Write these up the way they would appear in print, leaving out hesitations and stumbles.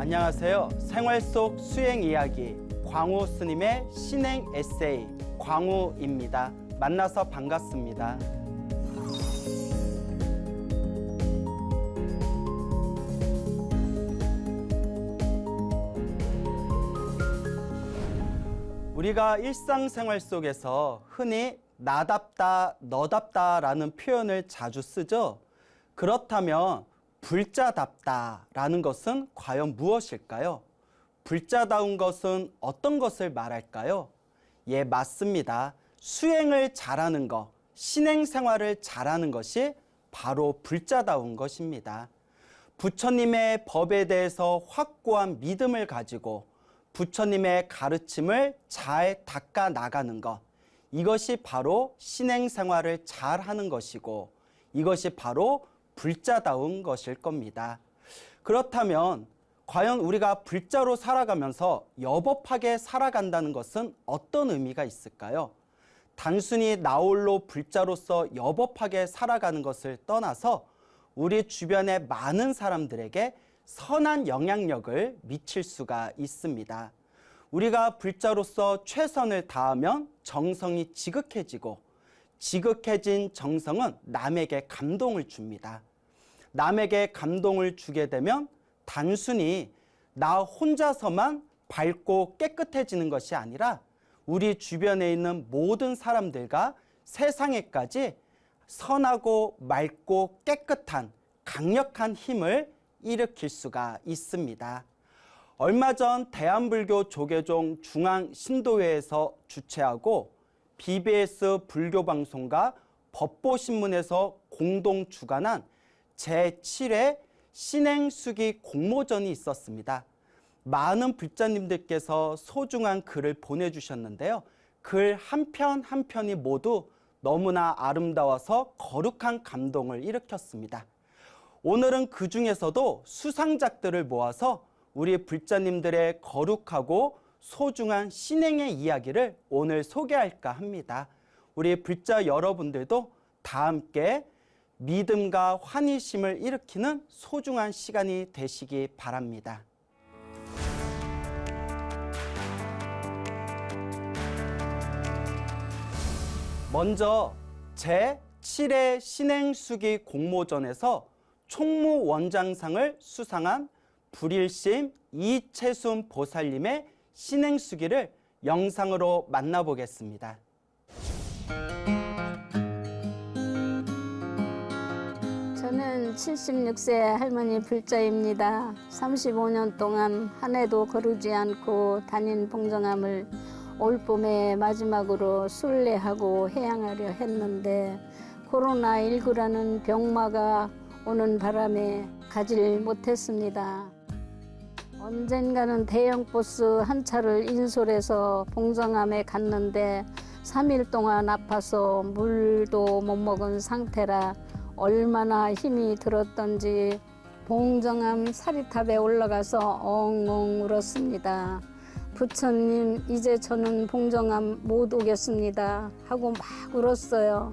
안녕하세요. 생활 속 수행 이야기 광우 스님의 신행 에세이 광우입니다. 만나서 반갑습니다. 우리가 일상생활 속에서 흔히 나답다, 너답다 라는 표현을 자주 쓰죠. 그렇다면 불자답다 라는 것은 과연 무엇일까요? 불자다운 것은 어떤 것을 말할까요? 예, 맞습니다. 수행을 잘하는 것, 신행생활을 잘하는 것이 바로 불자다운 것입니다. 부처님의 법에 대해서 확고한 믿음을 가지고 부처님의 가르침을 잘 닦아 나가는 것, 이것이 바로 신행생활을 잘하는 것이고 이것이 바로 불자다운 것일 겁니다. 그렇다면 과연 우리가 불자로 살아가면서 여법하게 살아간다는 것은 어떤 의미가 있을까요? 단순히 나홀로 불자로서 여법하게 살아가는 것을 떠나서 우리 주변의 많은 사람들에게 선한 영향력을 미칠 수가 있습니다. 우리가 불자로서 최선을 다하면 정성이 지극해지고 지극해진 정성은 남에게 감동을 줍니다. 남에게 감동을 주게 되면 단순히 나 혼자서만 밝고 깨끗해지는 것이 아니라 우리 주변에 있는 모든 사람들과 세상에까지 선하고 맑고 깨끗한 강력한 힘을 일으킬 수가 있습니다. 얼마 전 대한불교 조계종 중앙신도회에서 주최하고 BBS 불교방송과 법보신문에서 공동 주관한 제7회 신행수기 공모전이 있었습니다. 많은 불자님들께서 소중한 글을 보내주셨는데요. 글 한 편 한 편이 모두 너무나 아름다워서 거룩한 감동을 일으켰습니다. 오늘은 그 중에서도 수상작들을 모아서 우리 불자님들의 거룩하고 소중한 신행의 이야기를 오늘 소개할까 합니다. 우리 불자 여러분들도 다 함께 믿음과 환희심을 일으키는 소중한 시간이 되시기 바랍니다. 먼저 제7회 신행수기 공모전에서 총무원장상을 수상한 불일심 이채순 보살님의 신행수기를 영상으로 만나보겠습니다. 저는 76세 할머니 불자입니다. 35년 동안 한 해도 거르지 않고 다닌 봉정암을 올 봄에 마지막으로 순례하고 해양하려 했는데 코로나19라는 병마가 오는 바람에 가지를 못했습니다. 언젠가는 대형 버스 한 차를 인솔해서 봉정암에 갔는데 3일 동안 아파서 물도 못 먹은 상태라 얼마나 힘이 들었던지 봉정암 사리탑에 올라가서 엉엉 울었습니다. 부처님, 이제 저는 봉정암 못 오겠습니다 하고 막 울었어요.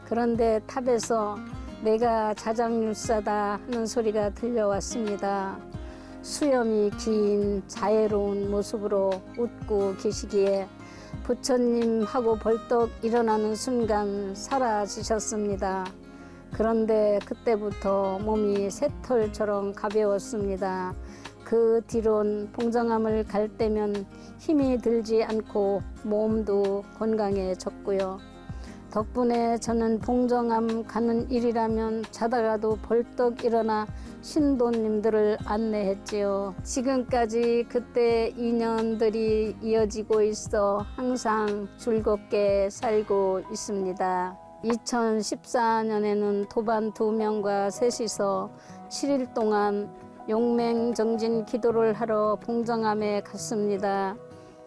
그런데 탑에서 내가 자장률사다 하는 소리가 들려왔습니다. 수염이 긴 자애로운 모습으로 웃고 계시기에 부처님하고 벌떡 일어나는 순간 사라지셨습니다. 그런데 그때부터 몸이 새털처럼 가벼웠습니다. 그 뒤론 봉정암을 갈 때면 힘이 들지 않고 몸도 건강해졌고요. 덕분에 저는 봉정암 가는 일이라면 자다가도 벌떡 일어나 신도님들을 안내했지요. 지금까지 그때 인연들이 이어지고 있어 항상 즐겁게 살고 있습니다. 2014년에는 도반 2명과 셋이서 7일 동안 용맹정진 기도를 하러 봉정암에 갔습니다.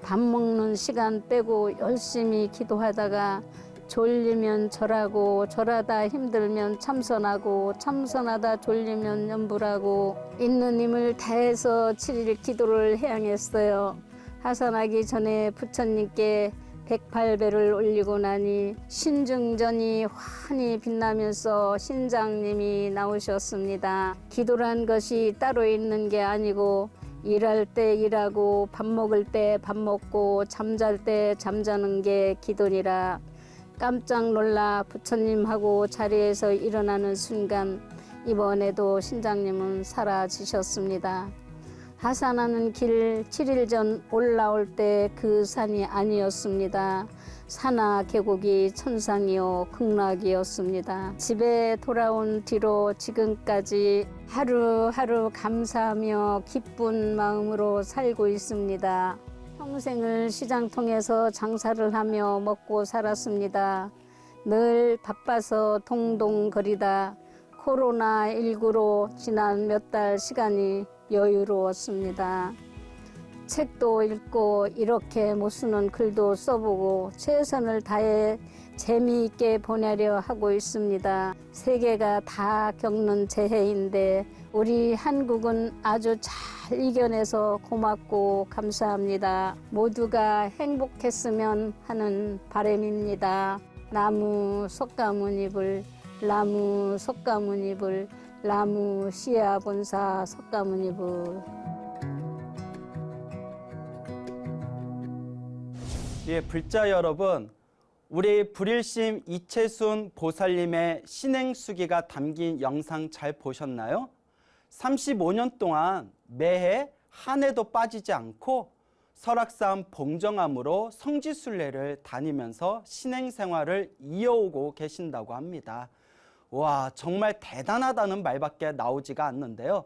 밥 먹는 시간 빼고 열심히 기도하다가 졸리면 절하고 절하다 힘들면 참선하고 참선하다 졸리면 염불하고 있는 힘을 다해서 7일 기도를 해양했어요. 하산하기 전에 부처님께 108배를 올리고 나니 신중전이 환히 빛나면서 신장님이 나오셨습니다. 기도란 것이 따로 있는 게 아니고 일할 때 일하고 밥 먹을 때 밥 먹고 잠잘 때 잠자는 게 기도니라. 깜짝 놀라 부처님하고 자리에서 일어나는 순간 이번에도 신장님은 사라지셨습니다. 하산하는 길 7일 전 올라올 때 그 산이 아니었습니다. 산하 계곡이 천상이요 극락이었습니다. 집에 돌아온 뒤로 지금까지 하루하루 감사하며 기쁜 마음으로 살고 있습니다. 평생을 시장 통해서 장사를 하며 먹고 살았습니다. 늘 바빠서 동동거리다 코로나19로 지난 몇 달 시간이 여유로웠습니다. 책도 읽고 이렇게 못 쓰는 글도 써보고 최선을 다해 재미있게 보내려 하고 있습니다. 세계가 다 겪는 재해인데 우리 한국은 아주 잘 이겨내서 고맙고 감사합니다. 모두가 행복했으면 하는 바람입니다. 나무 석가모니불, 나무 석가모니불, 나무 시야본사 석가모니불. 예, 불자 여러분, 우리 불일심 이채순 보살님의 신행수기가 담긴 영상 잘 보셨나요? 35년 동안 매해 한 해도 빠지지 않고 설악산 봉정암으로 성지순례를 다니면서 신행생활을 이어오고 계신다고 합니다. 와, 정말 대단하다는 말밖에 나오지가 않는데요.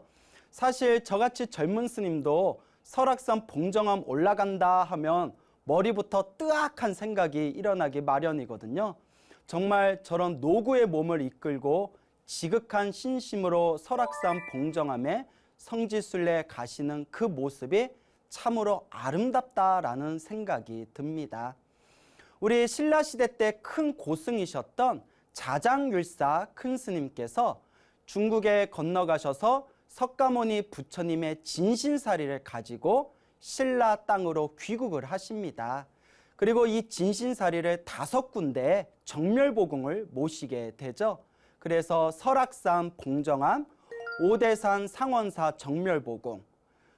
사실 저같이 젊은 스님도 설악산 봉정암 올라간다 하면 머리부터 뜨악한 생각이 일어나기 마련이거든요. 정말 저런 노구의 몸을 이끌고 지극한 신심으로 설악산 봉정암에 성지순례 가시는 그 모습이 참으로 아름답다라는 생각이 듭니다. 우리 신라시대 때 큰 고승이셨던 자장율사 큰 스님께서 중국에 건너가셔서 석가모니 부처님의 진신사리를 가지고 신라 땅으로 귀국을 하십니다. 그리고 이 진신사리를 5군데에 정멸보궁을 모시게 되죠. 그래서 설악산 봉정암, 오대산 상원사 정멸보궁,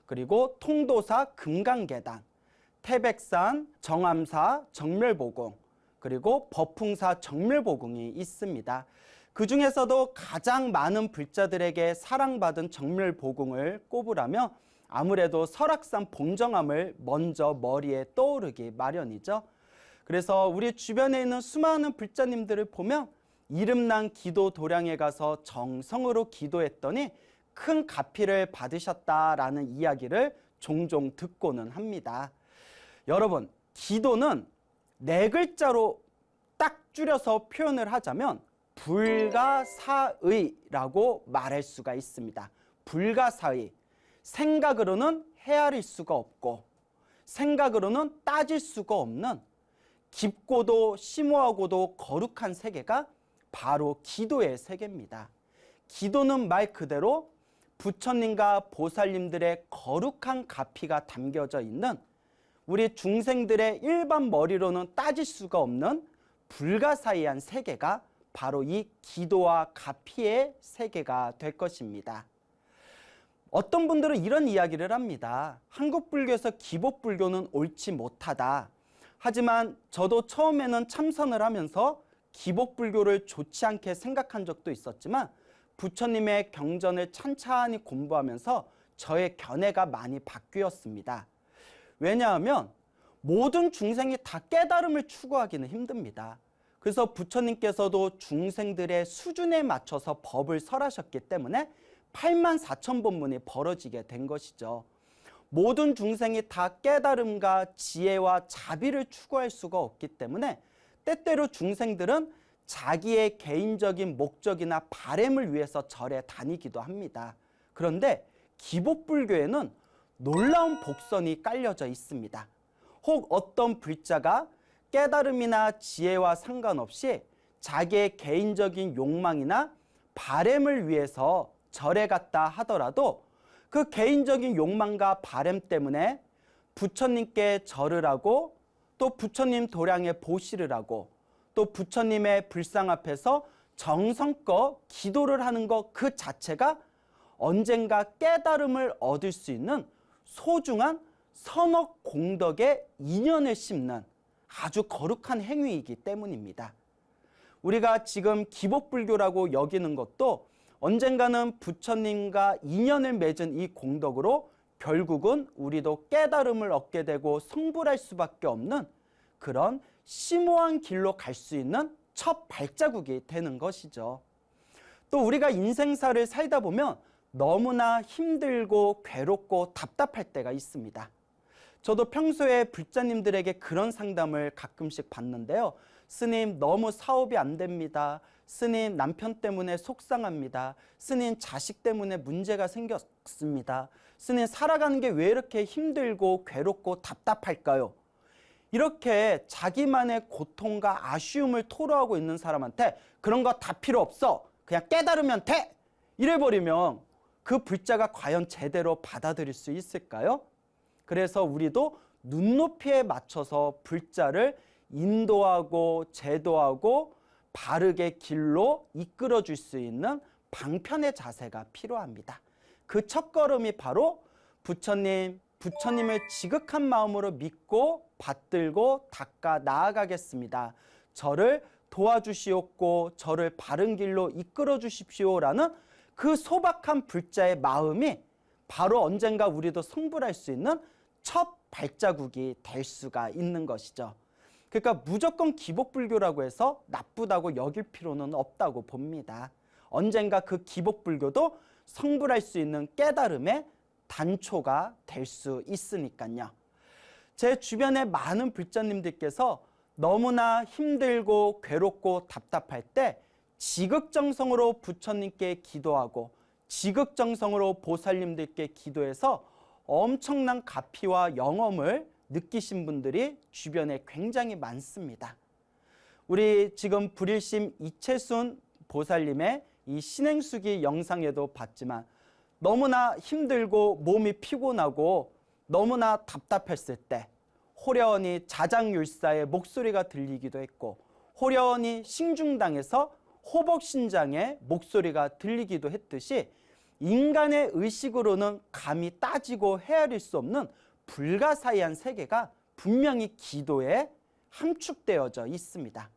그리고 통도사 금강계단, 태백산 정암사 정멸보궁, 그리고 법풍사 정멸보궁이 있습니다. 그 중에서도 가장 많은 불자들에게 사랑받은 정멸보궁을 꼽으라면 아무래도 설악산 봉정암을 먼저 머리에 떠오르기 마련이죠. 그래서 우리 주변에 있는 수많은 불자님들을 보면 이름난 기도 도량에 가서 정성으로 기도했더니 큰 가피를 받으셨다라는 이야기를 종종 듣고는 합니다. 여러분, 기도는 4글자로 딱 줄여서 표현을 하자면 불가사의라고 말할 수가 있습니다. 불가사의. 생각으로는 헤아릴 수가 없고 생각으로는 따질 수가 없는 깊고도 심오하고도 거룩한 세계가 바로 기도의 세계입니다. 기도는 말 그대로 부처님과 보살님들의 거룩한 가피가 담겨져 있는 우리 중생들의 일반 머리로는 따질 수가 없는 불가사의한 세계가 바로 이 기도와 가피의 세계가 될 것입니다. 어떤 분들은 이런 이야기를 합니다. 한국 불교에서 기복불교는 옳지 못하다. 하지만 저도 처음에는 참선을 하면서 기복불교를 좋지 않게 생각한 적도 있었지만 부처님의 경전을 찬찬히 공부하면서 저의 견해가 많이 바뀌었습니다. 왜냐하면 모든 중생이 다 깨달음을 추구하기는 힘듭니다. 그래서 부처님께서도 중생들의 수준에 맞춰서 법을 설하셨기 때문에 84,000본문이 벌어지게 된 것이죠. 모든 중생이 다 깨달음과 지혜와 자비를 추구할 수가 없기 때문에 때때로 중생들은 자기의 개인적인 목적이나 바램을 위해서 절에 다니기도 합니다. 그런데 기복불교에는 놀라운 복선이 깔려져 있습니다. 혹 어떤 불자가 깨달음이나 지혜와 상관없이 자기의 개인적인 욕망이나 바램을 위해서 절에 갔다 하더라도 그 개인적인 욕망과 바램 때문에 부처님께 절을 하고 또 부처님 도량에 보시를 하고 또 부처님의 불상 앞에서 정성껏 기도를 하는 것 그 자체가 언젠가 깨달음을 얻을 수 있는 소중한 선억 공덕의 인연을 심는 아주 거룩한 행위이기 때문입니다. 우리가 지금 기복불교라고 여기는 것도 언젠가는 부처님과 인연을 맺은 이 공덕으로 결국은 우리도 깨달음을 얻게 되고 성불할 수밖에 없는 그런 심오한 길로 갈 수 있는 첫 발자국이 되는 것이죠. 또 우리가 인생사를 살다 보면 너무나 힘들고 괴롭고 답답할 때가 있습니다. 저도 평소에 불자님들에게 그런 상담을 가끔씩 받는데요. 스님, 너무 사업이 안 됩니다. 스님, 남편 때문에 속상합니다. 스님, 자식 때문에 문제가 생겼습니다. 스님, 살아가는 게 왜 이렇게 힘들고 괴롭고 답답할까요? 이렇게 자기만의 고통과 아쉬움을 토로하고 있는 사람한테 그런 거 다 필요 없어, 그냥 깨달으면 돼! 이래버리면 그 불자가 과연 제대로 받아들일 수 있을까요? 그래서 우리도 눈높이에 맞춰서 불자를 인도하고 제도하고 바르게 길로 이끌어 줄 수 있는 방편의 자세가 필요합니다. 그 첫걸음이 바로 부처님을 지극한 마음으로 믿고 받들고 닦아 나아가겠습니다. 저를 도와주시옵고 저를 바른 길로 이끌어 주십시오라는 그 소박한 불자의 마음이 바로 언젠가 우리도 성불할 수 있는 첫 발자국이 될 수가 있는 것이죠. 그러니까 무조건 기복불교라고 해서 나쁘다고 여길 필요는 없다고 봅니다. 언젠가 그 기복불교도 성불할 수 있는 깨달음의 단초가 될 수 있으니까요. 제 주변에 많은 불자님들께서 너무나 힘들고 괴롭고 답답할 때 지극정성으로 부처님께 기도하고 지극정성으로 보살님들께 기도해서 엄청난 가피와 영험을 느끼신 분들이 주변에 굉장히 많습니다. 우리 지금 불일심 이채순 보살님의 이 신행수기 영상에도 봤지만 너무나 힘들고 몸이 피곤하고 너무나 답답했을 때 호련히 자장율사의 목소리가 들리기도 했고 호련히 싱중당에서 호복신장의 목소리가 들리기도 했듯이 인간의 의식으로는 감히 따지고 헤아릴 수 없는 불가사의한 세계가 분명히 기도에 함축되어져 있습니다.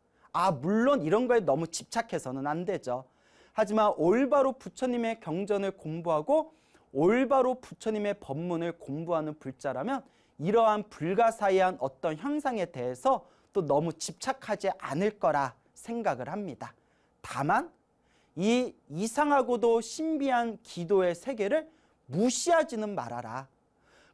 물론 이런 거에 너무 집착해서는 안 되죠. 하지만 올바로 부처님의 경전을 공부하고 올바로 부처님의 법문을 공부하는 불자라면 이러한 불가사의한 어떤 현상에 대해서 또 너무 집착하지 않을 거라 생각을 합니다. 다만 이 이상하고도 신비한 기도의 세계를 무시하지는 말아라.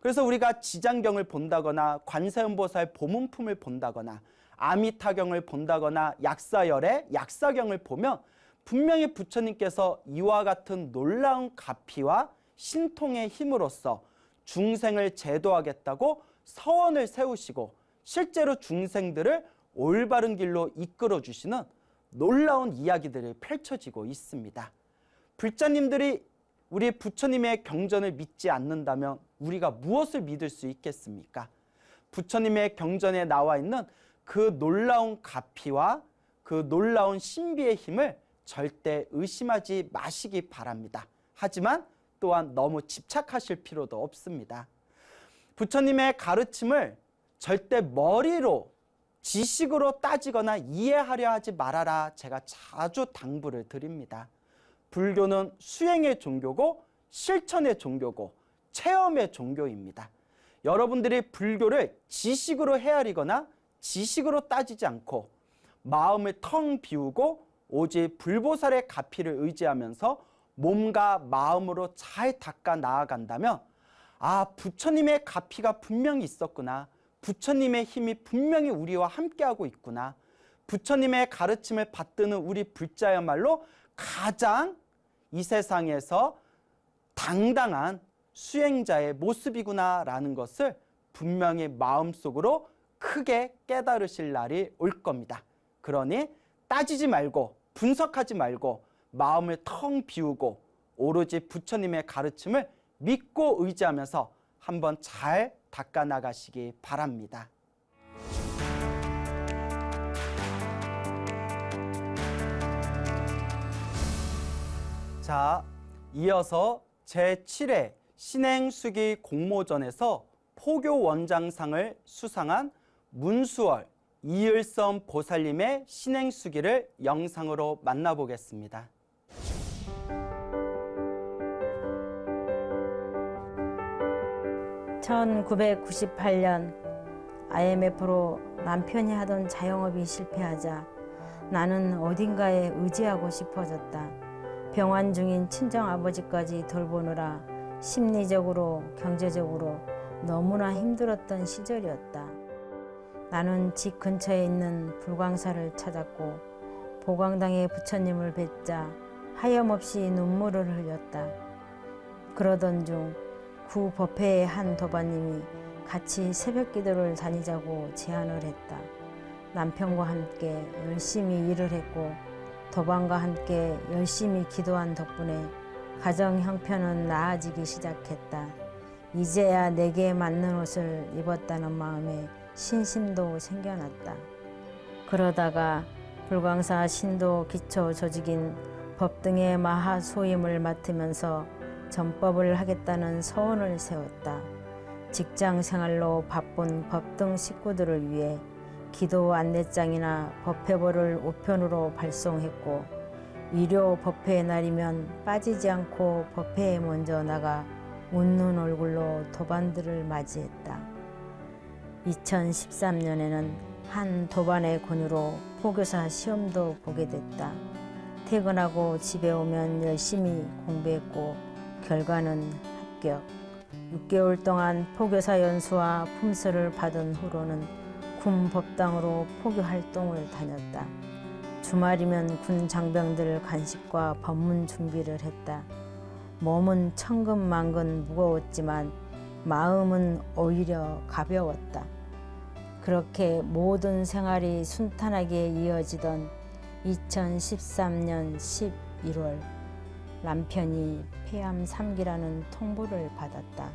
그래서 우리가 지장경을 본다거나 관세음보살 보문품을 본다거나 아미타경을 본다거나 약사열의 약사경을 보면 분명히 부처님께서 이와 같은 놀라운 가피와 신통의 힘으로써 중생을 제도하겠다고 서원을 세우시고 실제로 중생들을 올바른 길로 이끌어 주시는 놀라운 이야기들이 펼쳐지고 있습니다. 불자님들이 우리 부처님의 경전을 믿지 않는다면 우리가 무엇을 믿을 수 있겠습니까? 부처님의 경전에 나와 있는 그 놀라운 가피와 그 놀라운 신비의 힘을 절대 의심하지 마시기 바랍니다. 하지만 또한 너무 집착하실 필요도 없습니다. 부처님의 가르침을 절대 머리로 지식으로 따지거나 이해하려 하지 말아라. 제가 자주 당부를 드립니다. 불교는 수행의 종교고 실천의 종교고 체험의 종교입니다. 여러분들이 불교를 지식으로 헤아리거나 지식으로 따지지 않고 마음을 텅 비우고 오직 불보살의 가피를 의지하면서 몸과 마음으로 잘 닦아 나아간다면 부처님의 가피가 분명히 있었구나. 부처님의 힘이 분명히 우리와 함께하고 있구나. 부처님의 가르침을 받드는 우리 불자야말로 가장 이 세상에서 당당한 수행자의 모습이구나라는 것을 분명히 마음속으로 크게 깨달으실 날이 올 겁니다. 그러니 따지지 말고 분석하지 말고 마음을 텅 비우고 오로지 부처님의 가르침을 믿고 의지하면서 한번 잘 닦아 나가시기 바랍니다. 자, 이어서 제7회 신행수기 공모전에서 포교 원장상을 수상한 문수월 이을섬 보살님의 신행수기를 영상으로 만나보겠습니다. (1998년) IMF로 남편이 하던 자영업이 실패하자 나는 어딘가에 의지하고 싶어졌다. 병환 중인 친정아버지까지 돌보느라 심리적으로 경제적으로 너무나 힘들었던 시절이었다. 나는 집 근처에 있는 불광사를 찾았고 보광당의 부처님을 뵙자 하염없이 눈물을 흘렸다. 그러던 중 구 법회의 한 도반님이 같이 새벽 기도를 다니자고 제안을 했다. 남편과 함께 열심히 일을 했고 도반과 함께 열심히 기도한 덕분에 가정 형편은 나아지기 시작했다. 이제야 내게 맞는 옷을 입었다는 마음에 신심도 생겨났다. 그러다가 불광사 신도 기초 조직인 법등의 마하 소임을 맡으면서 전법을 하겠다는 서원을 세웠다. 직장 생활로 바쁜 법등 식구들을 위해 기도 안내장이나 법회보를 우편으로 발송했고 일요 법회의 날이면 빠지지 않고 법회에 먼저 나가 웃는 얼굴로 도반들을 맞이했다. 2013년에는 한 도반의 권유로 포교사 시험도 보게 됐다. 퇴근하고 집에 오면 열심히 공부했고 결과는 합격. 6개월 동안 포교사 연수와 품서를 받은 후로는 군 법당으로 포교 활동을 다녔다. 주말이면 군 장병들 간식과 법문 준비를 했다. 몸은 천근만근 무거웠지만 마음은 오히려 가벼웠다. 그렇게 모든 생활이 순탄하게 이어지던 2013년 11월 남편이 폐암 3기라는 통보를 받았다.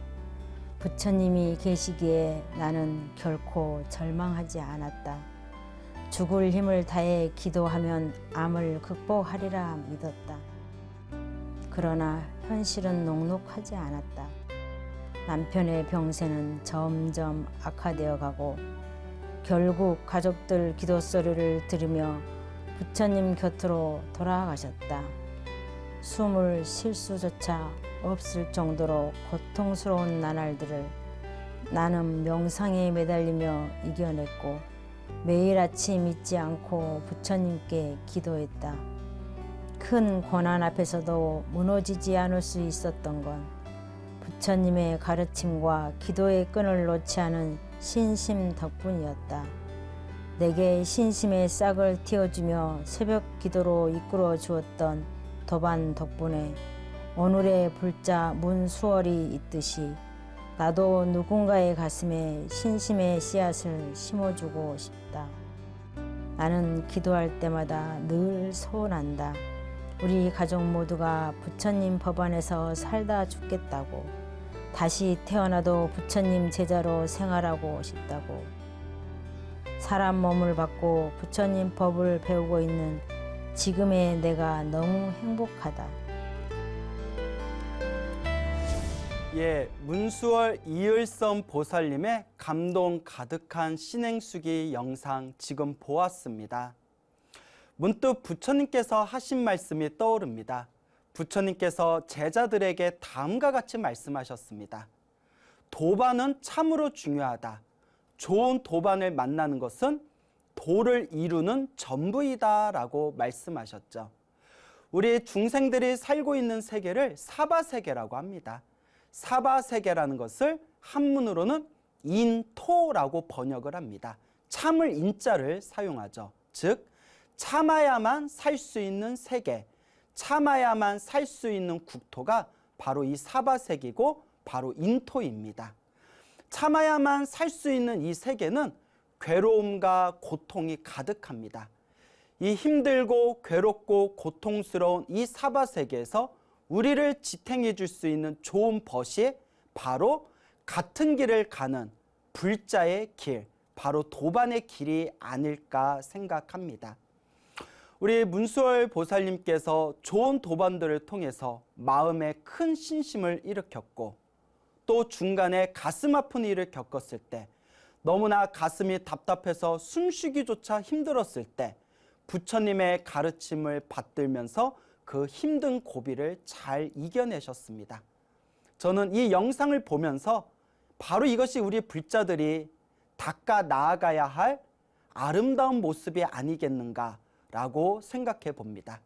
부처님이 계시기에 나는 결코 절망하지 않았다. 죽을 힘을 다해 기도하면 암을 극복하리라 믿었다. 그러나 현실은 녹록하지 않았다. 남편의 병세는 점점 악화되어 가고 결국 가족들 기도 소리를 들으며 부처님 곁으로 돌아가셨다. 숨을 쉴 수조차 없을 정도로 고통스러운 나날들을 나는 명상에 매달리며 이겨냈고 매일 아침 잊지 않고 부처님께 기도했다. 큰 고난 앞에서도 무너지지 않을 수 있었던 건 부처님의 가르침과 기도의 끈을 놓지 않은 신심 덕분이었다. 내게 신심의 싹을 틔워주며 새벽 기도로 이끌어 주었던 도반 덕분에 오늘의 불자 문수월이 있듯이 나도 누군가의 가슴에 신심의 씨앗을 심어주고 싶다. 나는 기도할 때마다 늘 소원한다. 우리 가족 모두가 부처님 법 안에서 살다 죽겠다고, 다시 태어나도 부처님 제자로 생활하고 싶다고. 사람 몸을 받고 부처님 법을 배우고 있는 지금의 내가 너무 행복하다. 예, 문수월 이을섬 보살님의 감동 가득한 신행수기 영상 지금 보았습니다. 문득 부처님께서 하신 말씀이 떠오릅니다. 부처님께서 제자들에게 다음과 같이 말씀하셨습니다. 도반은 참으로 중요하다. 좋은 도반을 만나는 것은 도를 이루는 전부이다 라고 말씀하셨죠. 우리 중생들이 살고 있는 세계를 사바세계라고 합니다. 사바세계라는 것을 한문으로는 인토라고 번역을 합니다. 참을 인자를 사용하죠. 즉 참아야만 살 수 있는 세계, 참아야만 살 수 있는 국토가 바로 이 사바세계고 바로 인토입니다. 참아야만 살 수 있는 이 세계는 괴로움과 고통이 가득합니다. 이 힘들고 괴롭고 고통스러운 이 사바세계에서 우리를 지탱해 줄 수 있는 좋은 벗이 바로 같은 길을 가는 불자의 길, 바로 도반의 길이 아닐까 생각합니다. 우리 문수월 보살님께서 좋은 도반들을 통해서 마음에 큰 신심을 일으켰고 또 중간에 가슴 아픈 일을 겪었을 때, 너무나 가슴이 답답해서 숨쉬기조차 힘들었을 때 부처님의 가르침을 받들면서 그 힘든 고비를 잘 이겨내셨습니다. 저는 이 영상을 보면서 바로 이것이 우리 불자들이 닦아 나아가야 할 아름다운 모습이 아니겠는가라고 생각해 봅니다.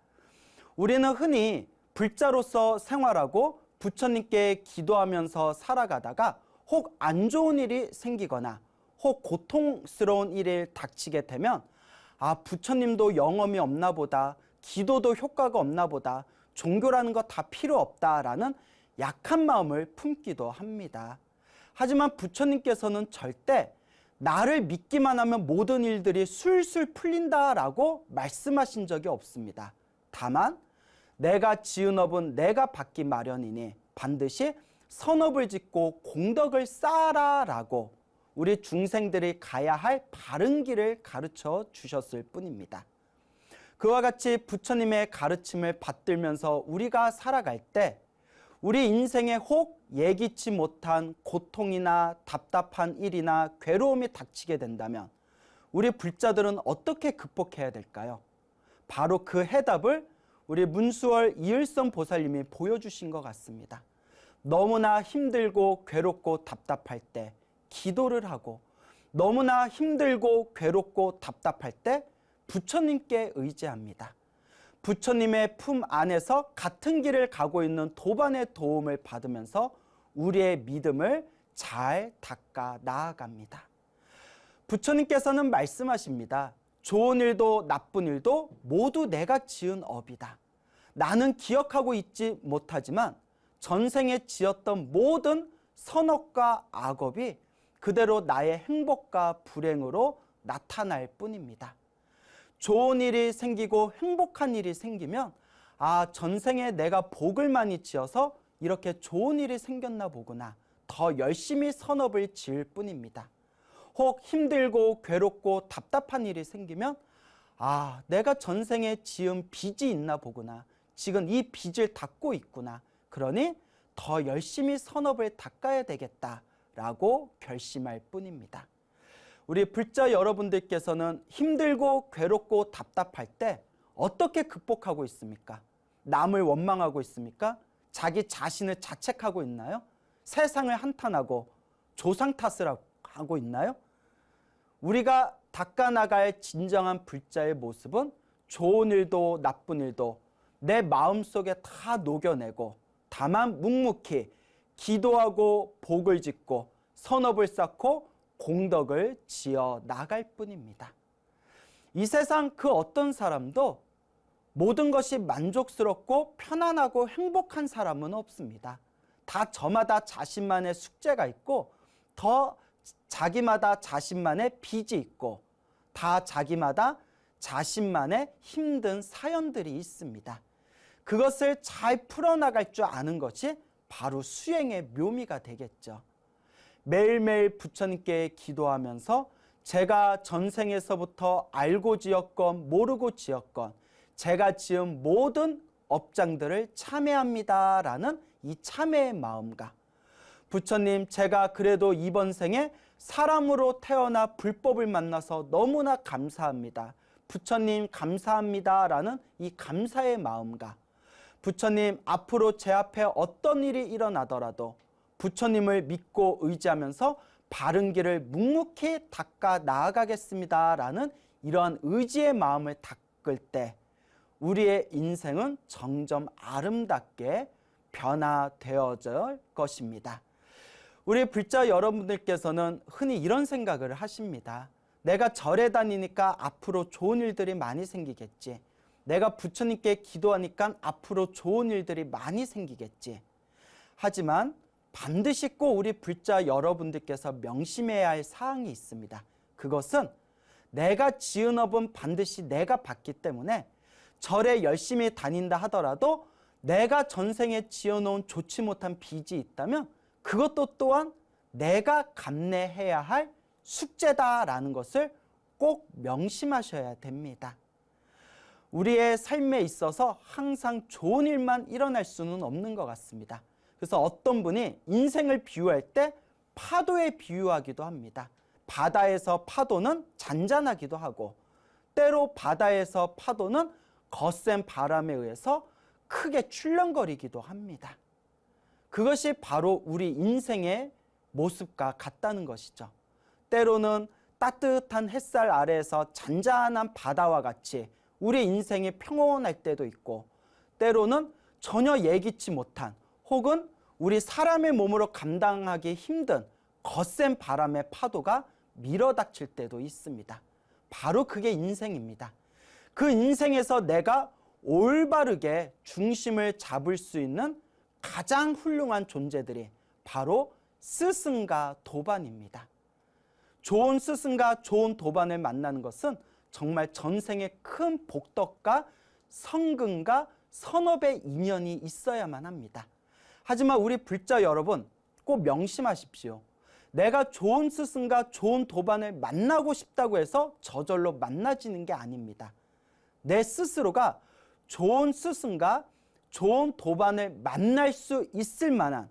우리는 흔히 불자로서 생활하고 부처님께 기도하면서 살아가다가 혹 안 좋은 일이 생기거나 혹 고통스러운 일이 닥치게 되면 부처님도 영험이 없나 보다, 기도도 효과가 없나 보다, 종교라는 거 다 필요 없다라는 약한 마음을 품기도 합니다. 하지만 부처님께서는 절대 나를 믿기만 하면 모든 일들이 술술 풀린다라고 말씀하신 적이 없습니다. 다만 내가 지은 업은 내가 받기 마련이니 반드시 선업을 짓고 공덕을 쌓아라라고 우리 중생들이 가야 할 바른 길을 가르쳐 주셨을 뿐입니다. 그와 같이 부처님의 가르침을 받들면서 우리가 살아갈 때 우리 인생에 혹 예기치 못한 고통이나 답답한 일이나 괴로움이 닥치게 된다면 우리 불자들은 어떻게 극복해야 될까요? 바로 그 해답을 우리 문수월 이을선 보살님이 보여주신 것 같습니다. 너무나 힘들고 괴롭고 답답할 때 기도를 하고, 너무나 힘들고 괴롭고 답답할 때 부처님께 의지합니다. 부처님의 품 안에서 같은 길을 가고 있는 도반의 도움을 받으면서 우리의 믿음을 잘 닦아 나아갑니다. 부처님께서는 말씀하십니다. 좋은 일도 나쁜 일도 모두 내가 지은 업이다. 나는 기억하고 있지 못하지만 전생에 지었던 모든 선업과 악업이 그대로 나의 행복과 불행으로 나타날 뿐입니다. 좋은 일이 생기고 행복한 일이 생기면 전생에 내가 복을 많이 지어서 이렇게 좋은 일이 생겼나 보구나. 더 열심히 선업을 지을 뿐입니다. 혹 힘들고 괴롭고 답답한 일이 생기면 내가 전생에 지은 빚이 있나 보구나. 지금 이 빚을 닦고 있구나. 그러니 더 열심히 선업을 닦아야 되겠다라고 결심할 뿐입니다. 우리 불자 여러분들께서는 힘들고 괴롭고 답답할 때 어떻게 극복하고 있습니까? 남을 원망하고 있습니까? 자기 자신을 자책하고 있나요? 세상을 한탄하고 조상 탓을 하고 있나요? 우리가 닦아나갈 진정한 불자의 모습은 좋은 일도 나쁜 일도 내 마음속에 다 녹여내고 다만 묵묵히 기도하고 복을 짓고 선업을 쌓고 공덕을 지어 나갈 뿐입니다. 이 세상 그 어떤 사람도 모든 것이 만족스럽고 편안하고 행복한 사람은 없습니다. 다 저마다 자신만의 숙제가 있고 더 자기마다 자신만의 빚이 있고 다 자기마다 자신만의 힘든 사연들이 있습니다. 그것을 잘 풀어나갈 줄 아는 것이 바로 수행의 묘미가 되겠죠. 매일매일 부처님께 기도하면서 제가 전생에서부터 알고 지었건 모르고 지었건 제가 지은 모든 업장들을 참회합니다라는 이 참회의 마음과 부처님 제가 그래도 이번 생에 사람으로 태어나 불법을 만나서 너무나 감사합니다. 부처님 감사합니다라는 이 감사의 마음과 부처님 앞으로 제 앞에 어떤 일이 일어나더라도 부처님을 믿고 의지하면서 바른 길을 묵묵히 닦아 나아가겠습니다라는 이러한 의지의 마음을 닦을 때 우리의 인생은 점점 아름답게 변화되어질 것입니다. 우리 불자 여러분들께서는 흔히 이런 생각을 하십니다. 내가 절에 다니니까 앞으로 좋은 일들이 많이 생기겠지. 내가 부처님께 기도하니까 앞으로 좋은 일들이 많이 생기겠지. 하지만 반드시 꼭 우리 불자 여러분들께서 명심해야 할 사항이 있습니다. 그것은 내가 지은 업은 반드시 내가 받기 때문에 절에 열심히 다닌다 하더라도 내가 전생에 지어놓은 좋지 못한 빚이 있다면 그것도 또한 내가 감내해야 할 숙제다라는 것을 꼭 명심하셔야 됩니다. 우리의 삶에 있어서 항상 좋은 일만 일어날 수는 없는 것 같습니다. 그래서 어떤 분이 인생을 비유할 때 파도에 비유하기도 합니다. 바다에서 파도는 잔잔하기도 하고 때로 바다에서 파도는 거센 바람에 의해서 크게 출렁거리기도 합니다. 그것이 바로 우리 인생의 모습과 같다는 것이죠. 때로는 따뜻한 햇살 아래에서 잔잔한 바다와 같이 우리 인생이 평온할 때도 있고 때로는 전혀 예기치 못한 혹은 우리 사람의 몸으로 감당하기 힘든 거센 바람의 파도가 밀어닥칠 때도 있습니다. 바로 그게 인생입니다. 그 인생에서 내가 올바르게 중심을 잡을 수 있는 가장 훌륭한 존재들이 바로 스승과 도반입니다. 좋은 스승과 좋은 도반을 만나는 것은 정말 전생에 큰 복덕과 성근과 선업의 인연이 있어야만 합니다. 하지만 우리 불자 여러분 꼭 명심하십시오. 내가 좋은 스승과 좋은 도반을 만나고 싶다고 해서 저절로 만나지는 게 아닙니다. 내 스스로가 좋은 스승과 좋은 도반을 만날 수 있을 만한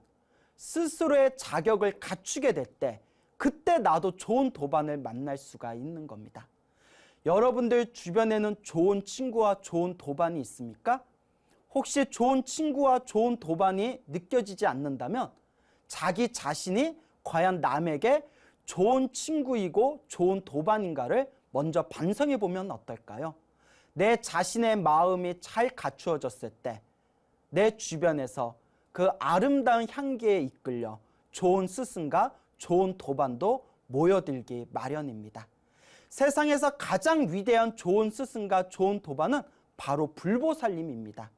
스스로의 자격을 갖추게 될 때 그때 나도 좋은 도반을 만날 수가 있는 겁니다. 여러분들 주변에는 좋은 친구와 좋은 도반이 있습니까? 혹시 좋은 친구와 좋은 도반이 느껴지지 않는다면 자기 자신이 과연 남에게 좋은 친구이고 좋은 도반인가를 먼저 반성해 보면 어떨까요? 내 자신의 마음이 잘 갖추어졌을 때 내 주변에서 그 아름다운 향기에 이끌려 좋은 스승과 좋은 도반도 모여들기 마련입니다. 세상에서 가장 위대한 좋은 스승과 좋은 도반은 바로 불보살님입니다.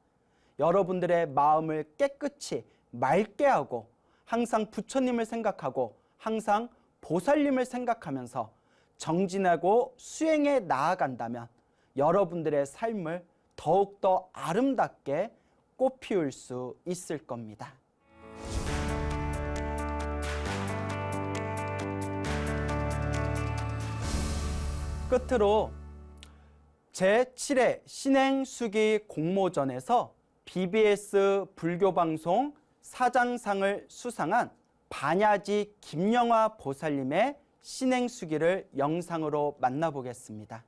여러분들의 마음을 깨끗이 맑게 하고 항상 부처님을 생각하고 항상 보살님을 생각하면서 정진하고 수행에 나아간다면 여러분들의 삶을 더욱더 아름답게 꽃피울 수 있을 겁니다. 끝으로 제7회 신행수기 공모전에서 BBS 불교방송 사장상을 수상한 반야지 김영화 보살님의 신행수기를 영상으로 만나보겠습니다.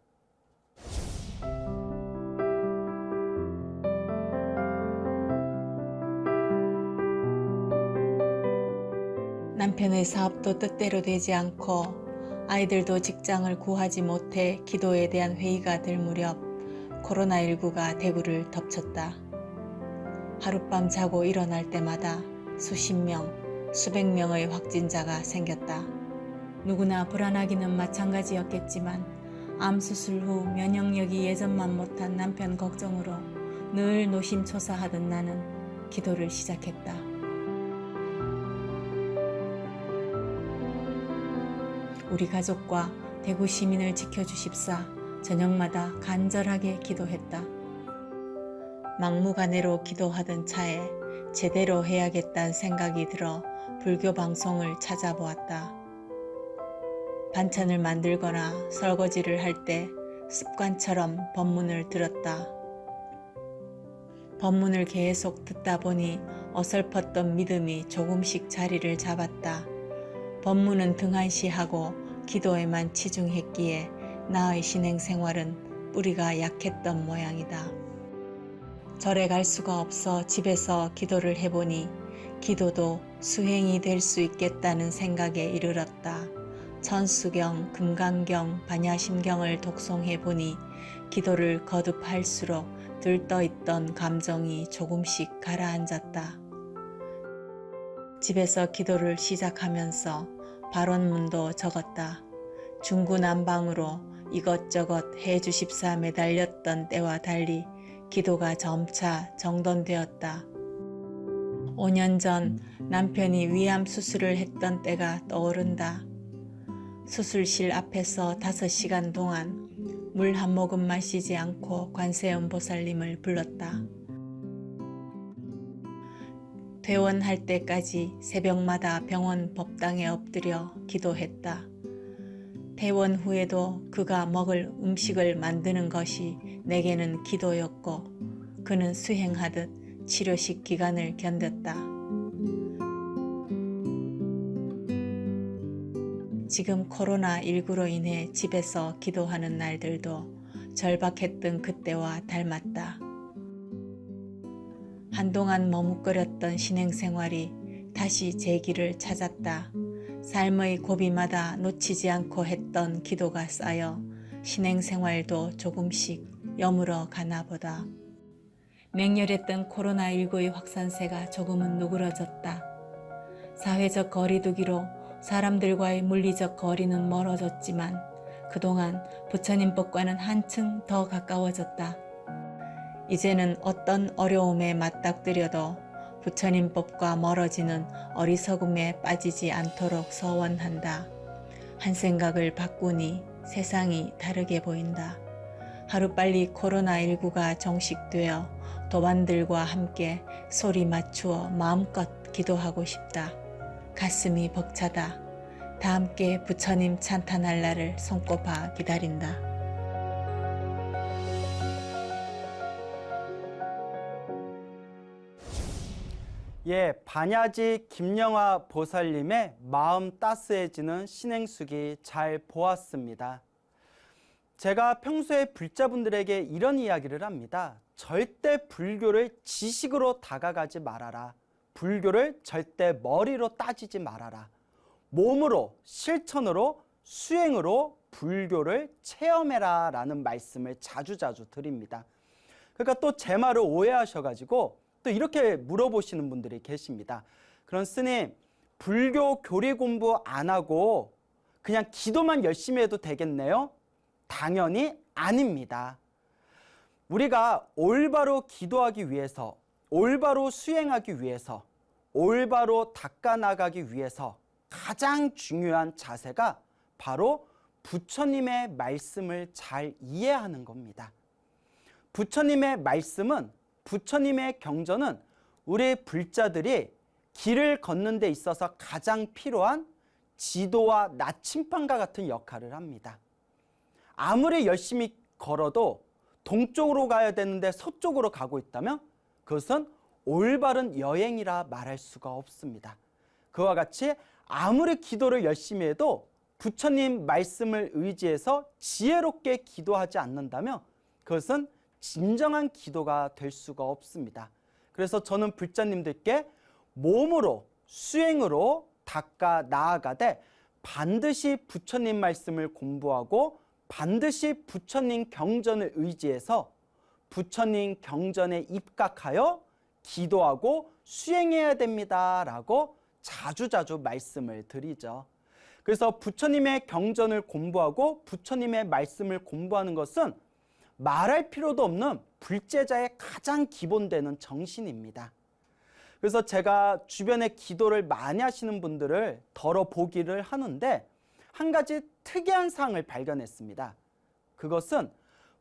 남편의 사업도 뜻대로 되지 않고 아이들도 직장을 구하지 못해 기도에 대한 회의가 들 무렵 코로나19가 대구를 덮쳤다. 하룻밤 자고 일어날 때마다 수십 명, 수백 명의 확진자가 생겼다. 누구나 불안하기는 마찬가지였겠지만 암 수술 후 면역력이 예전만 못한 남편 걱정으로 늘 노심초사하던 나는 기도를 시작했다. 우리 가족과 대구 시민을 지켜주십사 저녁마다 간절하게 기도했다. 막무가내로 기도하던 차에 제대로 해야겠다는 생각이 들어 불교 방송을 찾아보았다. 반찬을 만들거나 설거지를 할 때 습관처럼 법문을 들었다. 법문을 계속 듣다 보니 어설펐던 믿음이 조금씩 자리를 잡았다. 법문은 등한시하고 기도에만 치중했기에 나의 신행생활은 뿌리가 약했던 모양이다. 절에 갈 수가 없어 집에서 기도를 해보니 기도도 수행이 될 수 있겠다는 생각에 이르렀다. 천수경, 금강경, 반야심경을 독송해보니 기도를 거듭할수록 들떠있던 감정이 조금씩 가라앉았다. 집에서 기도를 시작하면서 발언문도 적었다. 중구난방으로 이것저것 해주십사 매달렸던 때와 달리 기도가 점차 정돈되었다. 5년 전 남편이 위암 수술을 했던 때가 떠오른다. 수술실 앞에서 5시간 동안 물 한 모금 마시지 않고 관세음보살님을 불렀다. 퇴원할 때까지 새벽마다 병원 법당에 엎드려 기도했다. 퇴원 후에도 그가 먹을 음식을 만드는 것이 내게는 기도였고 그는 수행하듯 치료식 기간을 견뎠다. 지금 코로나19로 인해 집에서 기도하는 날들도 절박했던 그때와 닮았다. 한동안 머뭇거렸던 신행생활이 다시 제길을 찾았다. 삶의 고비마다 놓치지 않고 했던 기도가 쌓여 신행생활도 조금씩 여물어 가나 보다. 맹렬했던 코로나19의 확산세가 조금은 누그러졌다. 사회적 거리두기로 사람들과의 물리적 거리는 멀어졌지만 그동안 부처님법과는 한층 더 가까워졌다. 이제는 어떤 어려움에 맞닥뜨려도 부처님법과 멀어지는 어리석음에 빠지지 않도록 서원한다. 한 생각을 바꾸니 세상이 다르게 보인다. 하루빨리 코로나19가 종식되어 도반들과 함께 소리 맞추어 마음껏 기도하고 싶다. 가슴이 벅차다. 다 함께 부처님 찬탄할 날을 손꼽아 기다린다. 예, 반야지 김영화 보살님의 마음 따스해지는 신행수기 잘 보았습니다. 제가 평소에 불자분들에게 이런 이야기를 합니다. 절대 불교를 지식으로 다가가지 말아라. 불교를 절대 머리로 따지지 말아라. 몸으로, 실천으로, 수행으로 불교를 체험해라 라는 말씀을 자주자주 드립니다. 그러니까 또 제 말을 오해하셔가지고 또 이렇게 물어보시는 분들이 계십니다. 그럼 스님, 불교 교리 공부 안 하고 그냥 기도만 열심히 해도 되겠네요? 당연히 아닙니다. 우리가 올바로 기도하기 위해서, 올바로 수행하기 위해서, 올바로 닦아나가기 위해서 가장 중요한 자세가 바로 부처님의 말씀을 잘 이해하는 겁니다. 부처님의 말씀은, 부처님의 경전은 우리 불자들이 길을 걷는 데 있어서 가장 필요한 지도와 나침반과 같은 역할을 합니다. 아무리 열심히 걸어도 동쪽으로 가야 되는데 서쪽으로 가고 있다면 그것은 올바른 여행이라 말할 수가 없습니다. 그와 같이 아무리 기도를 열심히 해도 부처님 말씀을 의지해서 지혜롭게 기도하지 않는다면 그것은 진정한 기도가 될 수가 없습니다. 그래서 저는 불자님들께 몸으로, 수행으로 닦아 나아가되 반드시 부처님 말씀을 공부하고 반드시 부처님 경전을 의지해서 부처님 경전에 입각하여 기도하고 수행해야 됩니다 라고 자주자주 말씀을 드리죠. 그래서 부처님의 경전을 공부하고 부처님의 말씀을 공부하는 것은 말할 필요도 없는 불제자의 가장 기본되는 정신입니다. 그래서 제가 주변에 기도를 많이 하시는 분들을 덜어보기를 하는데 한 가지 특이한 사항을 발견했습니다. 그것은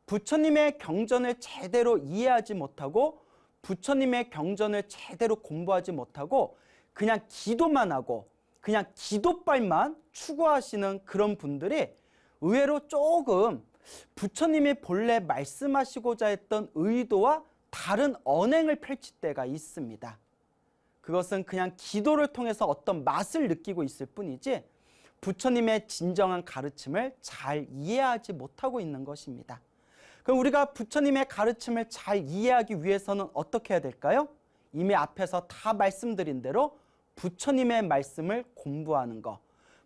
부처님의 경전을 제대로 이해하지 못하고 부처님의 경전을 제대로 공부하지 못하고 그냥 기도만 하고 그냥 기도빨만 추구하시는 그런 분들이 의외로 조금 부처님이 본래 말씀하시고자 했던 의도와 다른 언행을 펼칠 때가 있습니다. 그것은 그냥 기도를 통해서 어떤 맛을 느끼고 있을 뿐이지 부처님의 진정한 가르침을 잘 이해하지 못하고 있는 것입니다. 그럼 우리가 부처님의 가르침을 잘 이해하기 위해서는 어떻게 해야 될까요? 이미 앞에서 다 말씀드린 대로 부처님의 말씀을 공부하는 것,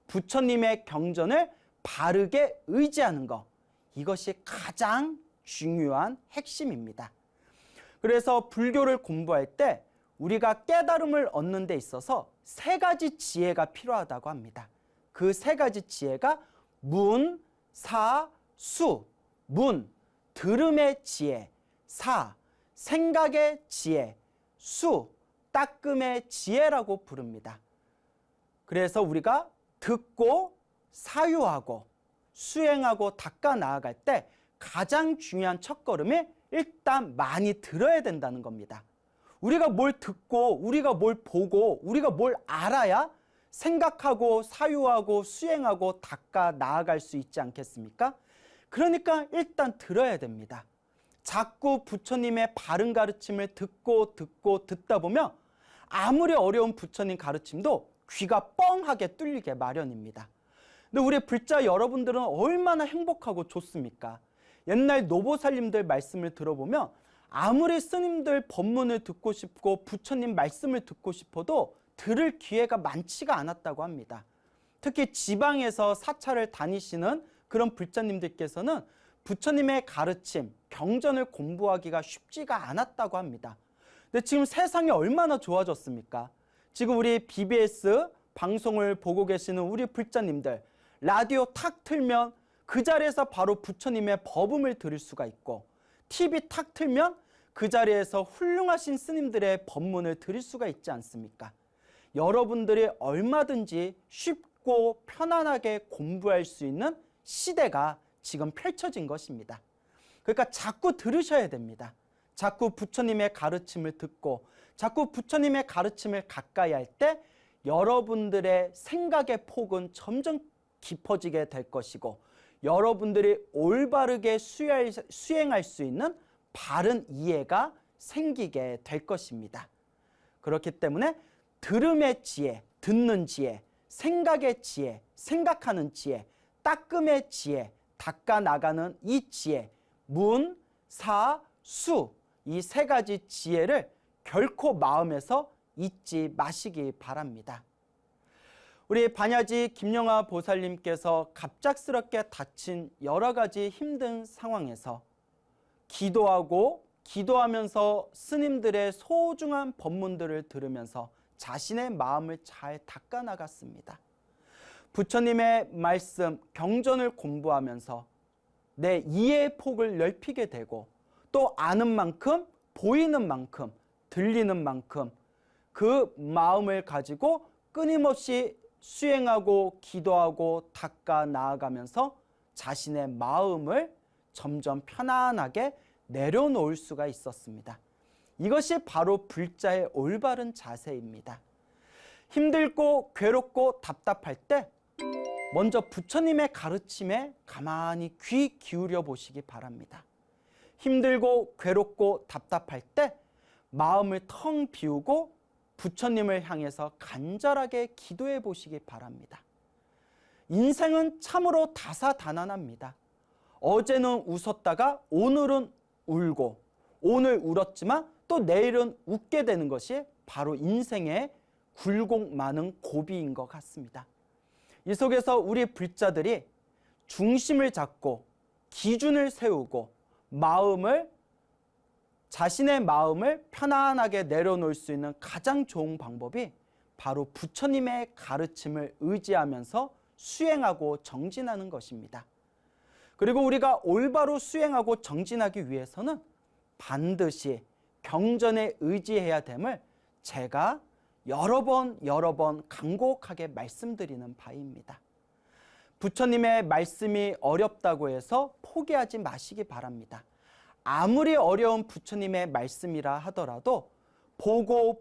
부처님의 경전을 바르게 의지하는 것, 이것이 가장 중요한 핵심입니다. 그래서 불교를 공부할 때 우리가 깨달음을 얻는 데 있어서 세 가지 지혜가 필요하다고 합니다. 그 세 가지 지혜가 문, 사, 수. 문, 들음의 지혜. 사, 생각의 지혜. 수, 따끔의 지혜라고 부릅니다. 그래서 우리가 듣고 사유하고 수행하고 닦아 나아갈 때 가장 중요한 첫걸음이 일단 많이 들어야 된다는 겁니다. 우리가 뭘 듣고 우리가 뭘 보고 우리가 뭘 알아야 생각하고 사유하고 수행하고 닦아 나아갈 수 있지 않겠습니까? 그러니까 일단 들어야 됩니다. 자꾸 부처님의 바른 가르침을 듣고 듣다 보면 아무리 어려운 부처님 가르침도 귀가 뻥하게 뚫리게 마련입니다. 근데 우리 불자 여러분들은 얼마나 행복하고 좋습니까? 옛날 노보살님들 말씀을 들어보면 아무리 스님들 법문을 듣고 싶고 부처님 말씀을 듣고 싶어도 들을 기회가 많지가 않았다고 합니다. 특히 지방에서 사찰을 다니시는 그런 불자님들께서는 부처님의 가르침, 경전을 공부하기가 쉽지가 않았다고 합니다. 근데 지금 세상이 얼마나 좋아졌습니까? 지금 우리 BBS 방송을 보고 계시는 우리 불자님들, 라디오 탁 틀면 그 자리에서 바로 부처님의 법음을 들을 수가 있고, TV 탁 틀면 그 자리에서 훌륭하신 스님들의 법문을 들을 수가 있지 않습니까? 여러분들이 얼마든지 쉽고 편안하게 공부할 수 있는 시대가 지금 펼쳐진 것입니다. 그러니까 자꾸 들으셔야 됩니다. 자꾸 부처님의 가르침을 듣고 자꾸 부처님의 가르침을 가까이 할 때 여러분들의 생각의 폭은 점점 깊어지게 될 것이고, 여러분들이 올바르게 수행할 수 있는 바른 이해가 생기게 될 것입니다. 그렇기 때문에 들음의 지혜, 듣는 지혜, 생각의 지혜, 생각하는 지혜, 따끔의 지혜, 닦아 나가는 이 지혜, 문, 사, 수, 이 세 가지 지혜를 결코 마음에서 잊지 마시기 바랍니다. 우리 반야지 김영하 보살님께서 갑작스럽게 닥친 여러 가지 힘든 상황에서 기도하면서 스님들의 소중한 법문들을 들으면서 자신의 마음을 잘 닦아 나갔습니다. 부처님의 말씀, 경전을 공부하면서 내 이해의 폭을 넓히게 되고, 또 아는 만큼, 보이는 만큼, 들리는 만큼 그 마음을 가지고 끊임없이 수행하고 기도하고 닦아 나아가면서 자신의 마음을 점점 편안하게 내려놓을 수가 있었습니다. 이것이 바로 불자의 올바른 자세입니다. 힘들고 괴롭고 답답할 때 먼저 부처님의 가르침에 가만히 귀 기울여 보시기 바랍니다. 힘들고 괴롭고 답답할 때 마음을 텅 비우고 부처님을 향해서 간절하게 기도해 보시기 바랍니다. 인생은 참으로 다사다난합니다. 어제는 웃었다가 오늘은 울고, 오늘 울었지만 또 내일은 웃게 되는 것이 바로 인생의 굴곡 많은 고비인 것 같습니다. 이 속에서 우리 불자들이 중심을 잡고 기준을 세우고 자신의 마음을 편안하게 내려놓을 수 있는 가장 좋은 방법이 바로 부처님의 가르침을 의지하면서 수행하고 정진하는 것입니다. 그리고 우리가 올바로 수행하고 정진하기 위해서는 반드시 경전에 의지해야 됨을 제가 여러 번 간곡하게 말씀드리는 바입니다. 부처님의 말씀이 어렵다고 해서 포기하지 마시기 바랍니다. 아무리 어려운 부처님의 말씀이라 하더라도 보고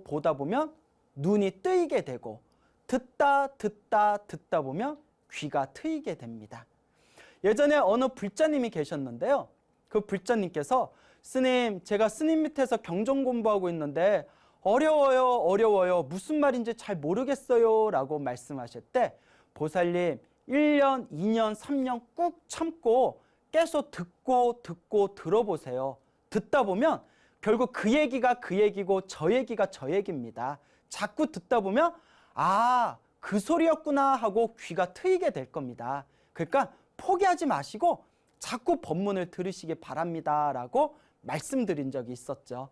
보다 보면 눈이 뜨이게 되고, 듣다 보면 귀가 트이게 됩니다. 예전에 어느 불자님이 계셨는데요. 그 불자님께서 스님, 제가 스님 밑에서 경전 공부하고 있는데 어려워요. 무슨 말인지 잘 모르겠어요 라고 말씀하실 때, 보살님 1년, 2년, 3년 꾹 참고 계속 듣고 들어보세요. 듣다 보면 결국 그 얘기가 그 얘기고 저 얘기가 저 얘기입니다. 자꾸 듣다 보면 그 소리였구나 하고 귀가 트이게 될 겁니다. 그러니까 포기하지 마시고 자꾸 법문을 들으시기 바랍니다 라고 말씀드린 적이 있었죠.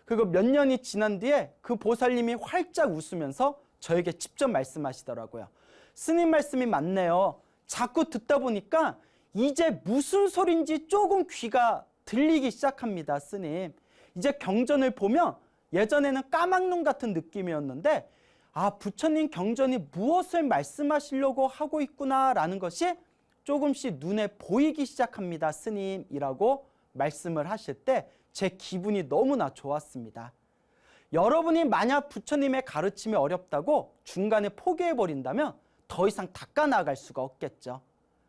그리고 몇 년이 지난 뒤에 그 보살님이 활짝 웃으면서 저에게 직접 말씀하시더라고요. 스님 말씀이 맞네요. 자꾸 듣다 보니까 이제 무슨 소린지 조금 귀가 들리기 시작합니다, 스님. 이제 경전을 보면 예전에는 까막눈 같은 느낌이었는데 부처님 경전이 무엇을 말씀하시려고 하고 있구나라는 것이 조금씩 눈에 보이기 시작합니다, 스님이라고 말씀을 하실 때 제 기분이 너무나 좋았습니다. 여러분이 만약 부처님의 가르침이 어렵다고 중간에 포기해버린다면 더 이상 닦아 나갈 수가 없겠죠.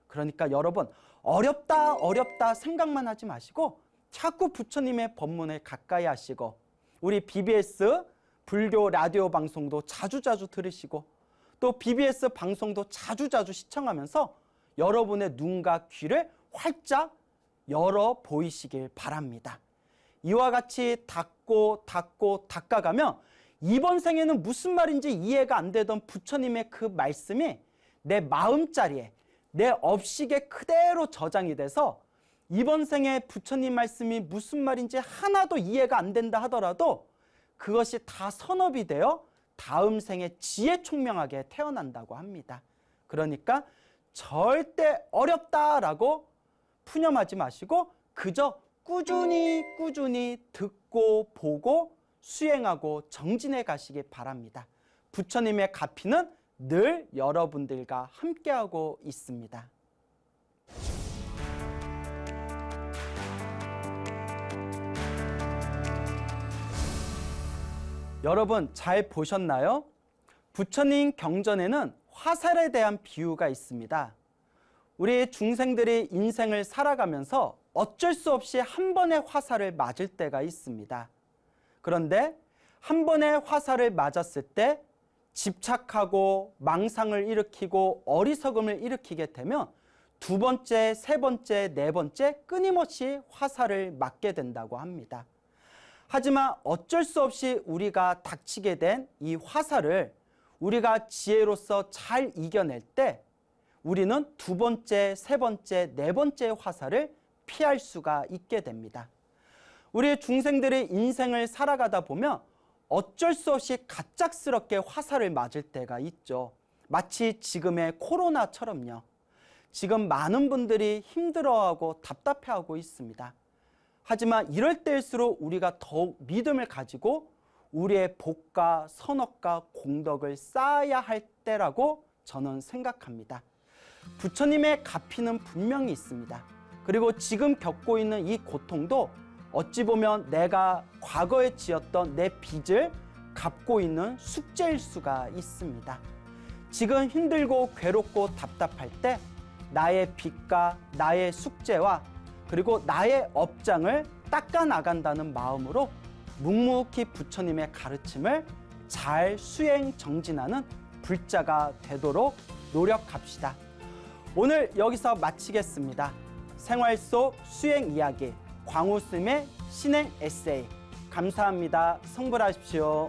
그러니까 여러분, 어렵다 생각만 하지 마시고 자꾸 부처님의 법문을 가까이 하시고, 우리 BBS 불교 라디오 방송도 자주 들으시고, 또 BBS 방송도 자주자주 시청하면서 여러분의 눈과 귀를 활짝 열어 보이시길 바랍니다. 이와 같이 닦고 닦아가면 이번 생에는 무슨 말인지 이해가 안 되던 부처님의 그 말씀이 내 마음자리에, 내 업식에 그대로 저장이 돼서 이번 생에 부처님 말씀이 무슨 말인지 하나도 이해가 안 된다 하더라도 그것이 다 선업이 되어 다음 생에 지혜총명하게 태어난다고 합니다. 그러니까 절대 어렵다라고 푸념하지 마시고 그저 꾸준히 듣고 보고 수행하고 정진해 가시기 바랍니다. 부처님의 가피는 늘 여러분들과 함께하고 있습니다. 여러분 잘 보셨나요? 부처님 경전에는 화살에 대한 비유가 있습니다. 우리 중생들이 인생을 살아가면서 어쩔 수 없이 한 번의 화살을 맞을 때가 있습니다. 그런데 한 번의 화살을 맞았을 때 집착하고 망상을 일으키고 어리석음을 일으키게 되면 두 번째, 세 번째, 네 번째 끊임없이 화살을 맞게 된다고 합니다. 하지만 어쩔 수 없이 우리가 닥치게 된 이 화살을 우리가 지혜로서 잘 이겨낼 때 우리는 두 번째, 세 번째, 네 번째 화살을 피할 수가 있게 됩니다. 우리 중생들의 인생을 살아가다 보면 어쩔 수 없이 갑작스럽게 화살을 맞을 때가 있죠. 마치 지금의 코로나처럼요. 지금 많은 분들이 힘들어하고 답답해하고 있습니다. 하지만 이럴 때일수록 우리가 더욱 믿음을 가지고 우리의 복과 선업과 공덕을 쌓아야 할 때라고 저는 생각합니다. 부처님의 가피는 분명히 있습니다. 그리고 지금 겪고 있는 이 고통도 어찌 보면 내가 과거에 지었던 내 빚을 갚고 있는 숙제일 수가 있습니다. 지금 힘들고 괴롭고 답답할 때 나의 빚과 나의 숙제와 그리고 나의 업장을 닦아 나간다는 마음으로 묵묵히 부처님의 가르침을 잘 수행 정진하는 불자가 되도록 노력합시다. 오늘 여기서 마치겠습니다. 생활 속 수행 이야기 광우스님의 신행 에세이 감사합니다. 성불하십시오.